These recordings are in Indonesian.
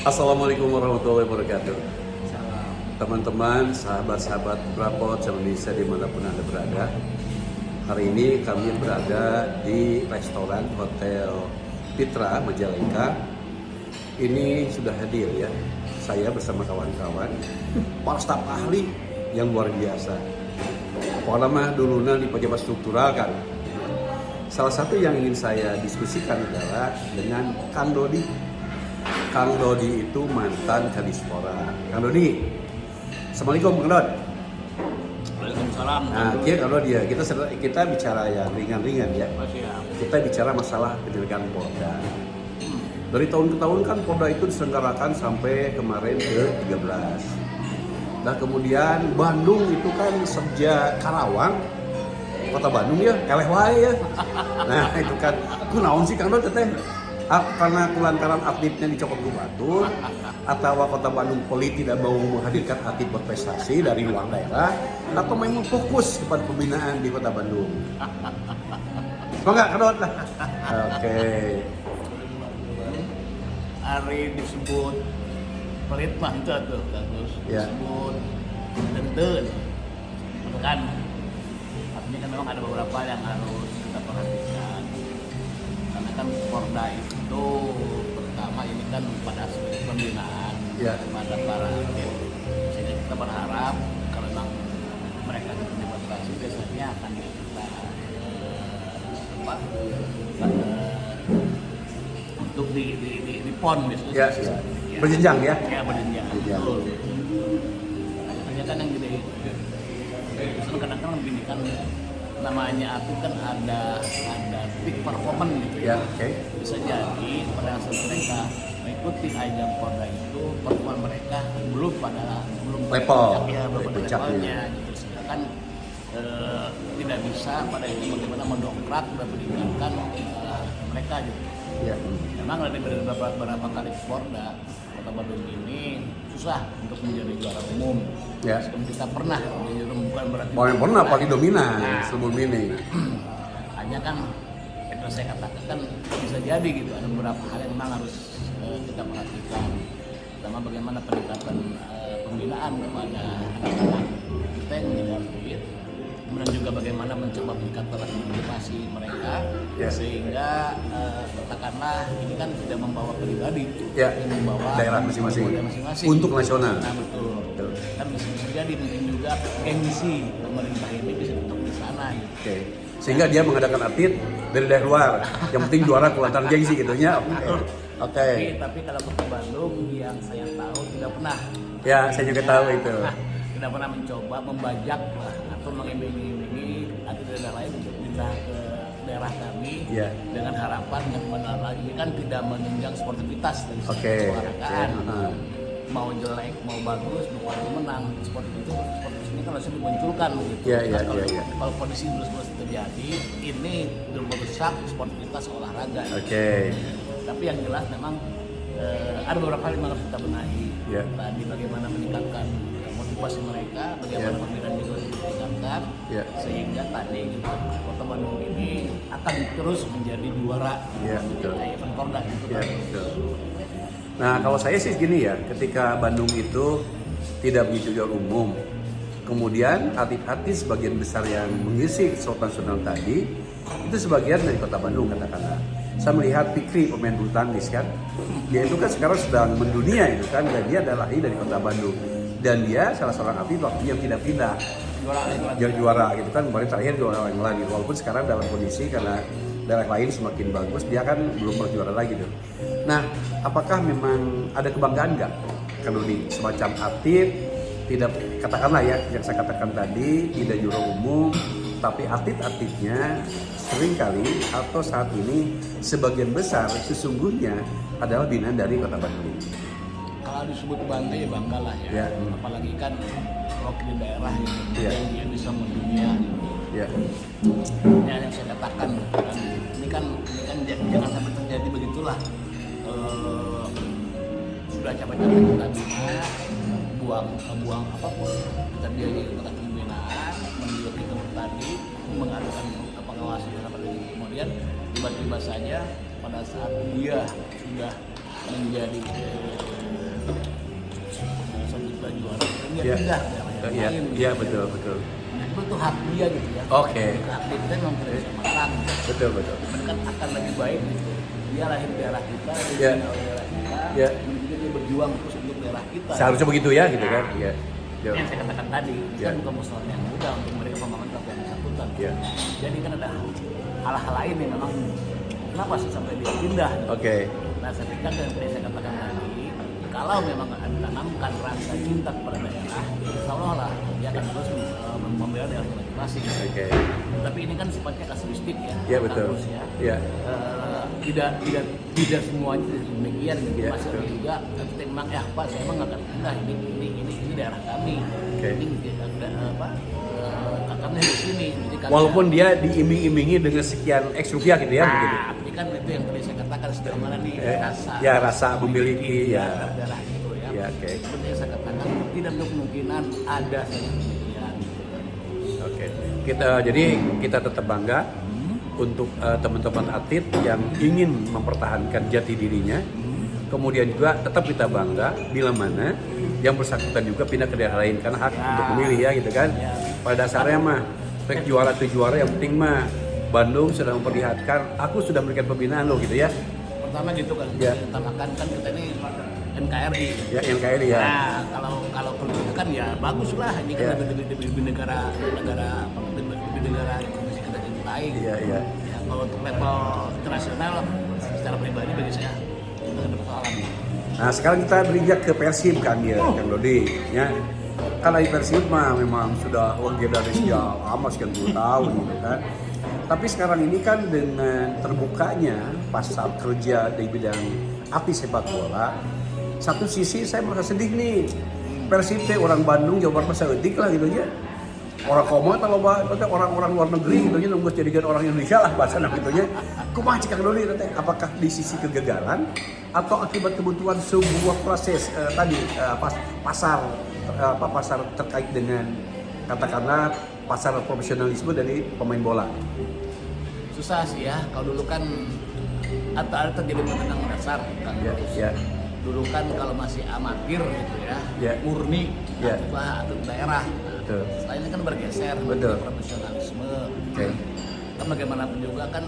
Assalamualaikum warahmatullahi wabarakatuh. Teman-teman, sahabat-sahabat Prapot Indonesia dimanapun Anda berada. Hari ini kami berada di restoran Hotel Pitra Majalengka. Ini sudah hadir ya, saya bersama kawan-kawan, para staf ahli yang luar biasa. Pokoknya dulunya di pejabat struktural kan. Salah satu yang ingin saya diskusikan adalah dengan Kang Dodi. Kang Dodi itu mantan Kadispora. Kang Dodi, Assalamualaikum Kang Dodi. Waalaikumsalam. Nah, kalau dia kita bicara yang ringan-ringan ya. Kita bicara masalah penyelenggaraan Polda. Dari tahun ke tahun kan Polda itu diselenggarakan sampai kemarin ke 13. Nah kemudian Bandung itu kan sejak Karawang, kota Bandung ya, eleh wae ya. Nah itu kan, kunaon sih Kang Dodi teh? Karena kelantaran atletnya dicopot gubatur, atau kota Bandung Poli tidak mau menghadirkan atlet berprestasi dari luar daerah, atau memang fokus kepada pembinaan di kota Bandung. Enggak, Kang lah. Oke. Hari disebut pelit mah itu tuh terus Ya. disebut tenten kan artinya kan memang ada beberapa yang harus kita perhatikan karena kan Porda itu pertama ini kan pada aspek pembinaan Ya. kepada para atlet sehingga kita berharap kalau memang mereka punya prestasi biasanya akan kita tempat untuk di pon biasanya. Ya, ya. Berjenjang ya. Ya berjenjang. Berjenjang. Betul. Hanya kan yang gede. Terus kadang-kadang begini kan namanya aku kan ada peak performance gitu Ya, ya. oke. Bisa jadi pada saat mereka mengikuti ajang Porda itu performa mereka belum Level. ya belum pada Puncaknya. levelnya gitu. Sehingga kan tidak bisa pada itu bagaimana mendongkrak dan meningkatkan mereka gitu. Ya. Memang dari beberapa kali Porda Kota Bandung ini susah untuk menjadi juara umum. Ya. Meskipun kita pernah menjadi juara umum bukan berarti Poin pernah paling dominan Nah. sebelum ini. hanya kan itu saya katakan kan bisa jadi gitu ada beberapa hal yang memang harus kita perhatikan. Pertama bagaimana peningkatan pembinaan kepada anak-anak kita yang menjadi atlet. Kemudian juga bagaimana mencoba meningkatkan motivasi mereka Ya. sehingga katakanlah ini kan tidak membawa pribadi, Ya. ini membawa Daerah masing-masing. daerah masing-masing. Untuk nasional. Nah betul. Betul. Kan bisa jadi mungkin juga gengsi pemerintah ini bisa untuk di sana. Gitu. Oke. Sehingga dia mengadakan atlet dari daerah luar. Yang penting juara kulantaran gengsi gitu ya. Oke. Tapi kalau Kota Bandung yang saya tahu tidak pernah. Ya, saya juga tahu itu. Tidak pernah mencoba membajak atau mengiming-imingi atau daerah lain untuk pindah ke daerah kami Ya. dengan harapan yang benar lagi kan tidak menunjang sportivitas dari segi Oke. keolahragaan. Oke. Mau jelek mau bagus pokoknya menang sportivitas ini kan langsung dimunculkan gitu. Ya, ya, Nah, ya. kalau kondisi terus terjadi ini merusak sportivitas olahraga. Oke. Tapi yang jelas memang ada beberapa hal yang harus kita benahi. Ya. Tadi bagaimana meningkatkan motivasi mereka, bagaimana Ya. pembinaan juga ditingkatkan, Ya. sehingga tadi gitu, Kota Bandung ini akan terus menjadi juara Ya, betul. event Porda gitu Ya, kan. betul. Nah, kalau saya sih gini ya, ketika Bandung itu tidak menjadi juara umum, kemudian atlet-atlet sebagian besar yang mengisi slot nasional tadi, itu sebagian dari kota Bandung katakanlah. Saya melihat Fikri pemain bulu tangkis kan, dia itu kan sekarang sedang mendunia itu kan, dan dia adalah lahir dari kota Bandung. Dan dia salah seorang atlet waktu yang tidak pindah, juara gitu kan, kemarin terakhir juara yang lagi. Walaupun sekarang dalam kondisi karena daerah lain semakin bagus, dia kan belum pernah juara lagi tuh. Nah, apakah memang ada kebanggaan nggak kalau di semacam atlet tidak katakanlah ya yang saya katakan tadi tidak juara umum, tapi atlet-atletnya seringkali atau saat ini sebagian besar sesungguhnya adalah binaan dari kota Bandung. Kalau disebut bangga ya bangga lah ya. Ya. Apalagi kan wakil daerah gitu, Ya. yang dia bisa mendunia. Gitu. Ya, Yang saya katakan kan, ini kan jangan sampai terjadi begitulah. Sudah capek-capek kita bina, buang apapun kita biayai untuk pembinaan, mendidik kita tadi, mengadakan pengawasan dan apa lagi. Kemudian tiba-tiba saja pada saat dia sudah menjadi satu juta juara dia Iya. pindah ke daerah yang Iya, lain. iya betul, betul. Nah, itu tuh hak dia gitu ya. Oke. Hak dia kita memang tidak bisa melarang. Betul, betul. Cuman kan akan lebih baik gitu. Dia lahir di daerah kita, dia Iya. pindah ke daerah kita, Iya. kemudian dia berjuang terus untuk daerah kita. Seharusnya begitu ya gitu kan. Iya. Iya. Yang saya katakan tadi, ini Iya. kan bukan persoalan yang mudah untuk mereka pemahaman apa yang bersangkutan. Iya. Jadi kan ada hal-hal lain yang memang kenapa sih sampai dia pindah. Oke. Nah, saya pikir yang tadi saya katakan tadi, kalau memang ditanamkan rasa cinta kepada daerah, insya Allah lah dia akan terus membela daerah masing-masing. Oke. Tapi ini kan sifatnya kasuistik ya. Iya betul. Kampus ya. Iya. Tidak semuanya demikian gitu. Iya, Masih ada betul. juga kita memang Pak saya emang nggak akan pindah ini daerah kami. Oke. Ini kakaknya di sini. Jadi kami- Walaupun dia diiming-imingi dengan sekian X rupiah gitu ya begitu. Nah, ini kan itu yang tadi saya katakan sejauh mana nih rasa. Ya, rasa memiliki ya. Daerah itu ya. Ya, oke. Seperti yang saya katakan tidak ada kemungkinan ada saja demikian. Oke. Jadi kita tetap bangga untuk teman-teman atlet yang ingin mempertahankan jati dirinya. Kemudian juga tetap kita bangga bila mana yang bersangkutan juga pindah ke daerah lain karena hak untuk memilih ya gitu kan. Ya. Pada dasarnya mah baik juara atau juara yang penting mah Bandung sudah memperlihatkan aku sudah memberikan pembinaan lo gitu ya. Pertama gitu kan, Ya. kita utamakan kan kita ini NKRI. Ya NKRI ya. Nah, kalau pendidikan ya bagus lah. Ini kan Ya. lebih negara yang bisa kita cintai. Iya iya. Ya, kalau untuk level internasional, secara pribadi bagi saya itu ada persoalan. Nah sekarang kita berijak ke Persib kan ya, Kang Dodi. Ya, kan dari Persib mah memang sudah legendaris ya, lama sekian 10 tahun gitu kan. Tapi sekarang ini kan dengan terbukanya pasar kerja di bidang artis sepak bola, satu sisi saya merasa sedih nih. Persib teh orang Bandung, Jawa Barat masa edik lah gitu ya. Orang komo atau orang-orang luar negeri gitu ya, nunggu jadikan orang Indonesia lah bahasa gitu ya. Kumaha cik Kang Dodi teh? Apakah di sisi kegagalan atau akibat kebutuhan sebuah proses pasar terkait dengan katakanlah pasar profesionalisme dari pemain bola? Susah sih ya. Kalau dulu kan ada terjadi pertentangan dasar kan. Ya, ya. Dulu kan kalau masih amatir gitu ya, Ya. murni Ya. atau daerah. Betul. Setelah ini kan bergeser Betul. menjadi profesionalisme. Oke. Kan bagaimanapun juga kan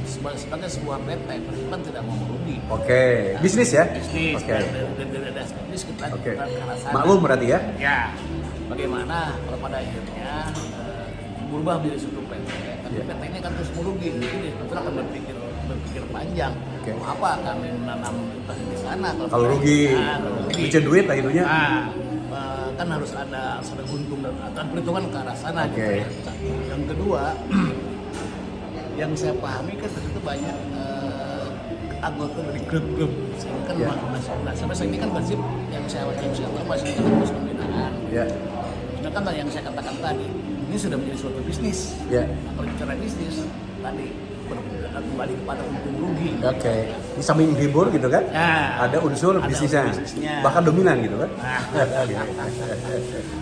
sebagai sebuah PT, Persib kan tidak mau merugi. Oke. Bisnis ya? Bisnis. Oke. Dari bisnis kita Oke. ke arah sana. Maklum berarti ya? Ya. Bagaimana kalau pada akhirnya berubah menjadi suatu PT, tapi Ya. PT ini kan terus merugi, jadi tentu akan berpikir panjang. Oke. Mau apa kami menanam investasi di sana Kalau rugi, kalau rugi. bikin duit lah itunya. Nah, kan harus ada untung dan perhitungan ke arah sana. Oke. Gitu ya. Yang kedua, yang saya pahami kan itu banyak anggota dari grup-grup. Ini kan Ya. sampai saat ini kan Persib yang saya tahu masih terus pembinaan. Ya. Sedangkan yang saya katakan tadi, ini sudah menjadi suatu bisnis. Ya. Nah, kalau bicara bisnis, tadi kembali kepada untung rugi. Oke. Di samping hibur gitu kan? Nah, ada unsur ada bisnisnya. unsur bisnisnya. Bahkan dominan gitu kan? Nah,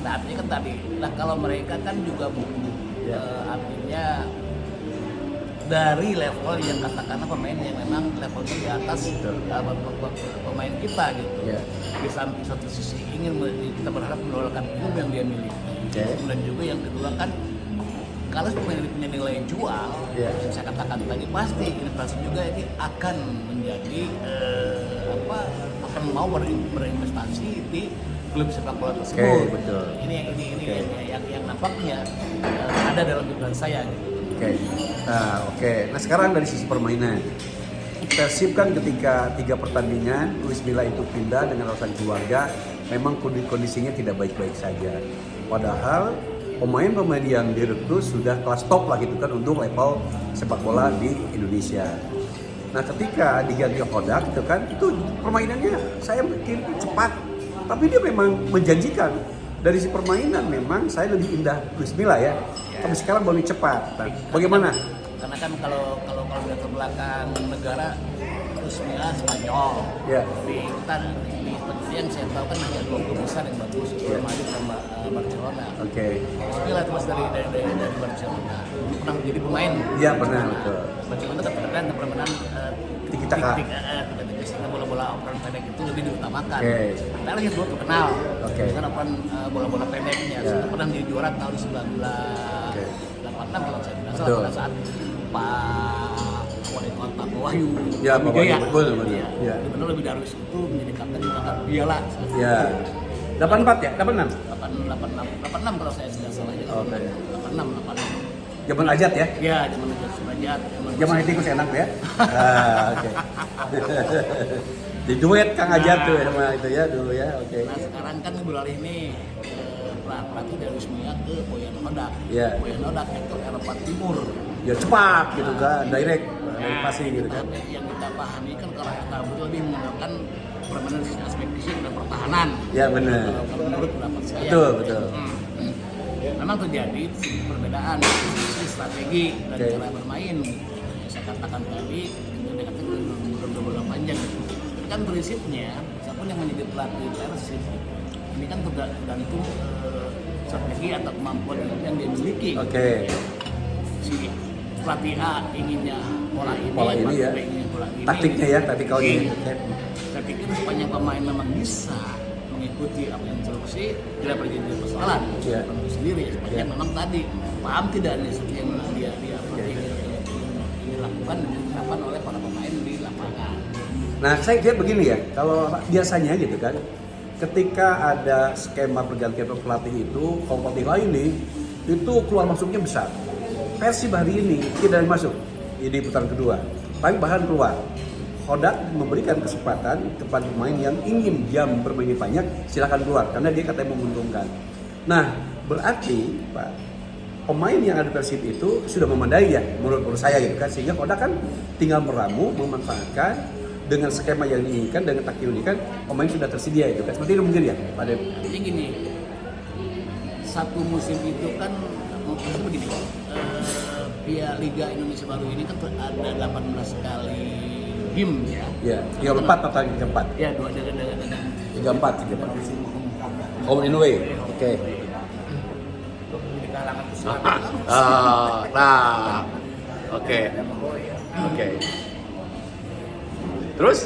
nah artinya kan tadi, nah kalau mereka kan juga butuh, Ya. artinya dari level yang katakanlah pemain yang memang levelnya di atas pemain kita gitu. Ya. Di samping satu sisi kita berharap mendapatkan ilmu yang dia miliki. Oke. Dan juga yang kedua kan kalau pemain ini punya nilai jual, Ya. yang saya katakan tadi pasti investasi juga ini akan menjadi akan mau berinvestasi di klub sepak bola tersebut. Oke, betul. Ini Oke. yang nampaknya ada dalam pikiran saya gitu. Oke. Nah sekarang dari sisi permainan, Persib kan ketika 3 pertandingan Luis Milla itu pindah dengan alasan keluarga, memang kondisinya tidak baik-baik saja. Padahal pemain-pemain yang direkrut sudah kelas top lah gitu kan untuk level sepak bola di Indonesia. Nah ketika diganti Hodak itu kan itu permainannya saya pikir cepat, tapi dia memang menjanjikan. Dari si permainan memang saya lebih indah Luis Milla ya. Tapi sekarang boleh cepat. Nah, bagaimana? Karena kan kalau lihat ke belakang negara terus Bismillah Spanyol. Ya. Di kita di yang saya tahu kan hanya 2 klub besar yang bagus, Real Madrid sama Barcelona. Oke. Bismillah terus dari Barcelona. Dulu pernah menjadi pemain. Iya pernah betul. Barcelona kebetulan permainan Tiki-taka. Ketika bola-bola ukuran pendek itu lebih diutamakan. Oke. Ada lagi dulu terkenal. Oke. Dengan ukuran bola-bola pendeknya. Ya. Sudah pernah menjadi juara tahun 1986 kalau saya tidak salah, pada saat Pak Wali Kota Wahyu. Ya, Pak Wahyu, betul. Iya. Ya. Benar lebih Darwis itu menjadi kapten mengangkat piala. Ya. 84 ya? 86? 86 kalau saya tidak salah ya. Oke. 86. Zaman Ajat ya? Ya, zaman Ajat. Zaman tikus enak ya? Oke. Di duet Kang Ajat tuh sama itu ya dulu ya. Oke. Nah sekarang kan beralih nih pelatih dari Wismia ke Boyan Hodak. Iya. Boyan Hodak itu Eropa Timur. Ya cepat gitu kan, direct passing gitu kan. Yang kita pahami kan kalau kita lebih menggunakan permainan aspek fisik dan pertahanan. Ya benar. Kalau menurut pendapat saya. Betul. Memang terjadi perbedaan sisi strategi dan Oke. cara bermain. Saya katakan tadi dengan beberapa panjang. Tapi kan prinsipnya, siapapun yang menjadi pelatih Persib ini kan tergantung strategi atau kemampuan yang dia miliki. Oke. Si pelatih A inginnya pola ini Pola ini ya. B inginnya pola ini. Taktiknya ya, taktikalnya. Iya. Saya pikir sepanjang pemain memang bisa mengikuti apa yang instruksi, tidak perlu jadi persoalan. Iya. Itu sendiri, sepanjang memang tadi paham tidak nih seperti yang dia dilakukan dan dilakukan oleh para pemain di lapangan. Nah, saya lihat begini ya, kalau biasanya gitu kan, ketika ada skema pergantian pelatih itu, kalau pelatih lain nih, itu keluar masuknya besar. Persib hari ini tidak ada yang masuk di putaran kedua, paling bahkan keluar. Hodak memberikan kesempatan kepada pemain yang ingin jam bermain banyak, silakan keluar karena dia katanya menguntungkan. Nah, berarti Pak, pemain yang ada di Persib itu sudah memadai ya menurut saya gitu kan, sehingga Hodak kan tinggal meramu memanfaatkan dengan skema yang diinginkan, dengan taktik yang diinginkan, pemain sudah tersedia itu kan. Seperti itu mungkin ya Pak Dep. Jadi gini, satu musim itu kan maksudnya begini, Piala Liga Indonesia baru ini kan ada 18 kali game ya. Ya, 34 atau 34? Ya, dua dengan 34. Home and away. Oke. di kalangan usia. Nah. Oke. Terus?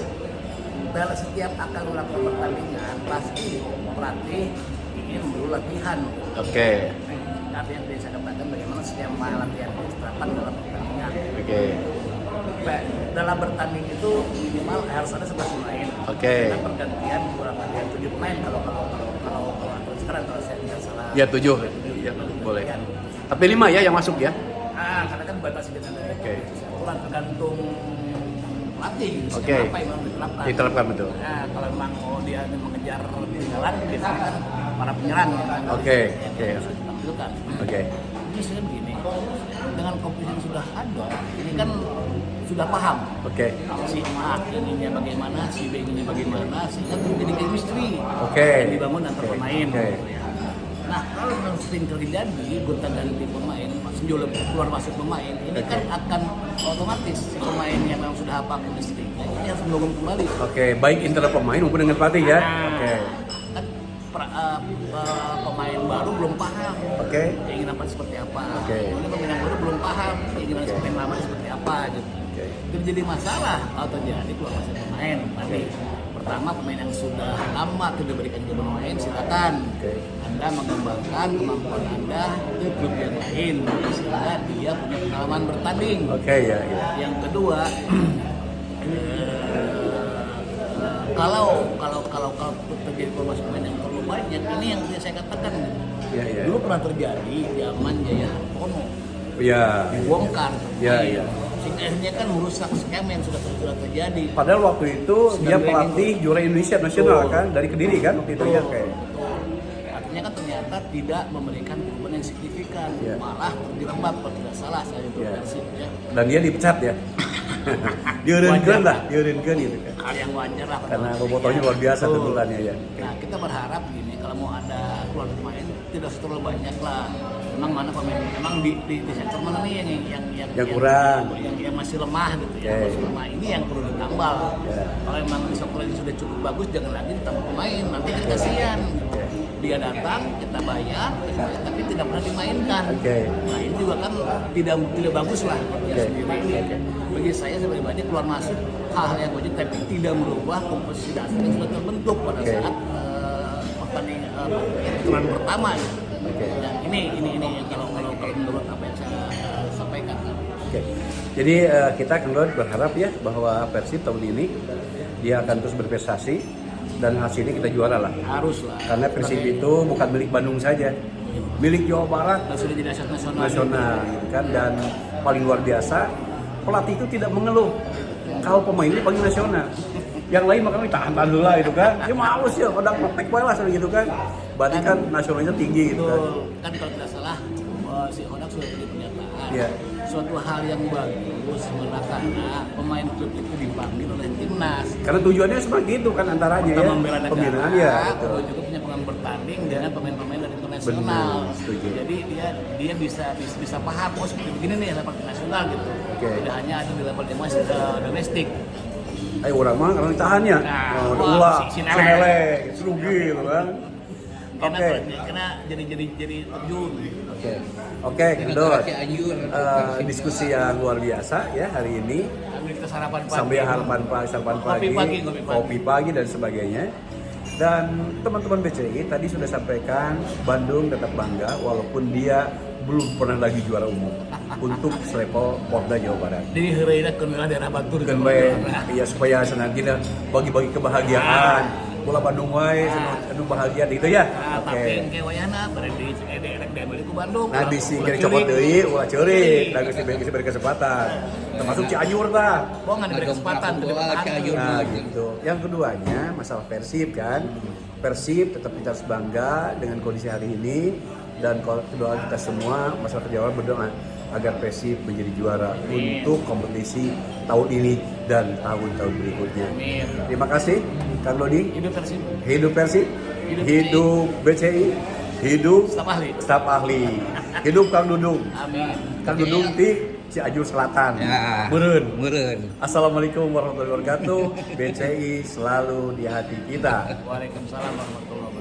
Dalam setiap akan melakukan pertandingan pasti pelatih ingin dulu latihan. Oke. Tapi yang saya katakan bagaimana setiap latihan diterapkan dalam pertandingan. Oke. Dalam bertanding itu minimal harus ada 11 pemain. Oke. Dengan pergantian kurang lebih 7 pemain kalau sekarang kalau saya tidak salah. Ya 7. Ya, boleh. Tapi 5 ya yang masuk ya. Karena kan batasi dengan Oke. aturan tergantung pelatih. Oke. Apa yang mau diterapkan? Diterapkan betul. Nah, kalau memang mau dia mengejar ketinggalan, biasanya kan para penyerang. Oke. Harus ditampilkan. Oke. Ini saya begini, dengan kompetisi yang sudah ada, ini kan sudah paham. Oke. Si A ininya bagaimana, si B ininya bagaimana, sehingga terjadi chemistry Oke. yang dibangun antar pemain. Oke. Ya. Nah, kalau memang sering terjadi gonta-ganti pemain, keluar masuk pemain, ini kan akan otomatis si pemain yang memang sudah hafal chemistry, ini harus mendorong kembali. Oke, baik internal pemain maupun dengan pelatih ya. Oke. Kan pemain baru belum paham Oke. keinginan apa seperti apa. Oke. Kemudian pemain yang baru belum paham keinginan Oke. pemain lama seperti apa gitu. Oke. Terjadi masalah kalau terjadi keluar masuk pemain. Tadi pertama pemain yang sudah lama tidak berikan ke pemain silakan. Oke. Anda mengembangkan kemampuan Anda ke klub yang lain sehingga dia punya pengalaman bertanding. Oke ya. Yang kedua, kalau terjadi formasi pemain yang terlalu banyak, ini yang saya katakan. Ya. Dulu pernah terjadi zaman Jaya Hartono Ya. dibongkar. Ya. Sehingga akhirnya kan merusak skema yang sudah terjadi. Padahal waktu itu dia pelatih juara Indonesia nasional kan dari Kediri kan waktu itu ya. Oke. Artinya kan ternyata tidak memberikan perubahan yang signifikan, Ya. malah terjerembab kalau tidak salah saya itu Ya. Persib ya. Dan dia dipecat ya. Diurinkan lah, diurinkan gitu kan. Hal yang wajar lah. Karena bobotohnya luar biasa Betul. tentukannya ya. Nah kita berharap gini, kalau mau ada keluar pemain tidak terlalu banyak lah. Emang mana pemain, emang di sektor mana nih Yang kurang. yang masih lemah gitu ya, Oke. masih lemah, ini yang perlu ditambal. Ya. Kalau emang di sektor ini sudah cukup bagus, jangan lagi ditambah pemain, nanti kan kasihan. Oke. Dia datang, kita bayar, tapi tidak pernah dimainkan. Oke. Nah ini juga kan tidak bagus lah buat dia Oke. sendiri. Oke. Bagi saya sebagai pribadi keluar masuk hal-hal yang wajib, tapi tidak merubah komposisi dasar yang sudah terbentuk pada Oke. saat pertandingan pertama. Oke. Ya, ini yang kalau menurut apa yang saya sampaikan. Oke. Jadi kita Kang Dod berharap ya bahwa Persib tahun ini dia akan terus berprestasi dan hasilnya kita juara lah. Harus lah. Karena Persib itu bukan milik Bandung saja, milik Jawa Barat Dan sudah jadi aset nasional. gitu kan. Dan paling luar biasa pelatih itu tidak mengeluh kalau pemainnya panggil nasional. Yang lain makanya tahan dulu lah gitu kan. Ya males ya, kadang praktek bae lah gitu kan. Berarti kan nasionalnya tinggi gitu kan. Betul. Kan kalau tidak salah si Hodak sudah beri pernyataan. Iya. Suatu hal yang bagus karena pemain klub itu dipanggil oleh timnas. Karena tujuannya seperti itu kan antaranya Kita ya. membela negara, Pembinaan ya. perlu juga punya pengalaman bertanding dengan pemain-pemain dari internasional. Benar, setuju. Jadi dia bisa paham, oh seperti begini nih level nasional gitu. Oke. Tidak hanya ada di level domestik. Ayo orang mah karena ditahannya. Nah, Oh, wah, ulah, si senele, serugi gitu kan. Oke. Karena jadi terjun. Oke, Kang Dod. Diskusi yang luar biasa ya hari ini. Sambil kita sarapan pagi. Sampai sarapan pagi, Kopi kopi pagi dan sebagainya. Dan teman-teman BCI tadi sudah sampaikan Bandung tetap bangga walaupun dia belum pernah lagi juara umum untuk selevel Polda Jawa Barat. Jadi heureuy ke daerah Batur. Kan bae, ya supaya senang kita bagi-bagi kebahagiaan. Bola Bandung wae anu bahagia gitu ya. Nah, tapi engke wayahna bari di diambil ku Bandung. Nah, disingkir copot deui ulah ceurik, da geus diberi kesempatan. Termasuk Cianjur tah. Bohong nggak diberi kesempatan ke depan. Nah, gitu. Yang keduanya masalah Persib kan. Persib tetap kita harus bangga dengan kondisi hari ini dan kedua kita semua masyarakat Jawa berdoa agar Persib menjadi juara untuk kompetisi tahun ini dan tahun-tahun berikutnya. Amin. Terima kasih Kang Dodi. Hidup Persib. Hidup Persib, Hidup hidup BCI, hidup Staf ahli. staf ahli, hidup Kang Dudung. Amin. Kang Dudung di Cianjur Selatan. Ya. Meureun. Meureun. Assalamualaikum warahmatullahi wabarakatuh. BCI selalu di hati kita. Waalaikumsalam warahmatullahi wabarakatuh.